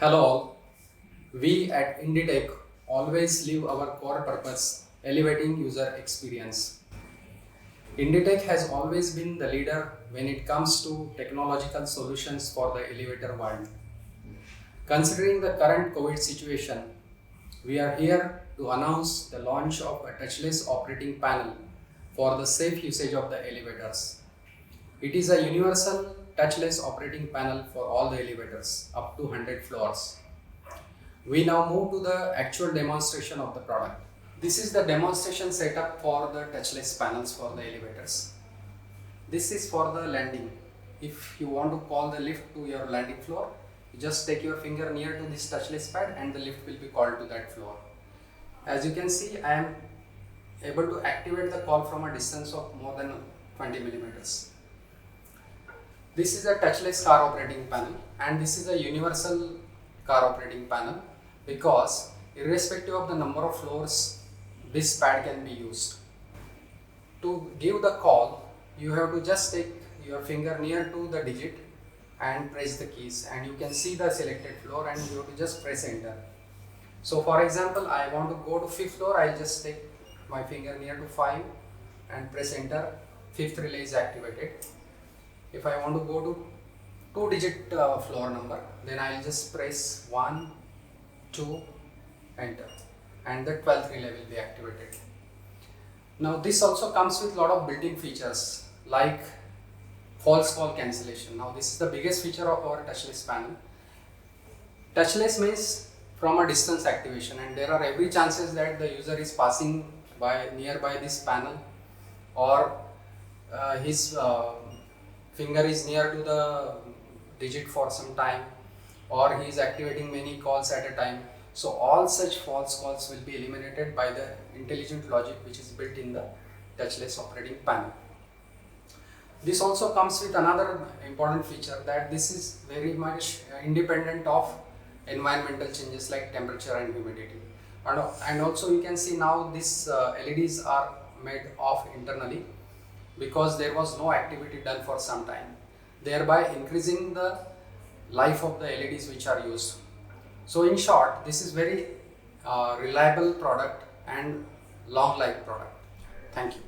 Hello all. We at Inditech always live our core purpose, elevating user experience. Inditech has always been the leader when it comes to technological solutions for the elevator world. Considering the current COVID situation, we are here to announce the launch of a touchless operating panel for the safe usage of the elevators. It is a universal touchless operating panel for all the elevators up to 100 floors. We now move to the actual demonstration of the product. This is the demonstration setup for the touchless panels for the elevators. This is for the landing. If you want to call the lift to your landing floor, you just take your finger near to this touchless pad and the lift will be called to that floor. As you can see, I am able to activate the call from a distance of more than 20 millimeters. This is a touchless car operating panel and this is a universal car operating panel because irrespective of the number of floors, this pad can be used. To give the call, you have to just take your finger near to the digit and press the keys, and you can see the selected floor and you have to just press enter. So for example, I want to go to 5th floor, I'll just take my finger near to 5 and press enter. 5th relay is activated. If I want to go to 2-digit floor number, then I'll just press 1, 2, enter, and the 12th relay will be activated. Now this also comes with a lot of built-in features like false call cancellation. Now this is the biggest feature of our touchless panel. Touchless means from a distance activation, and there are every chances that the user is passing by nearby this panel, or his finger is near to the digit for some time, or he is activating many calls at a time. So all such false calls will be eliminated by the intelligent logic which is built in the touchless operating panel. This also comes with another important feature, that this is very much independent of environmental changes like temperature and humidity. And also you can see now these LEDs are made off internally because there was no activity done for some time, thereby increasing the life of the LEDs which are used. So in short, this is very reliable product and long life product. Thank you.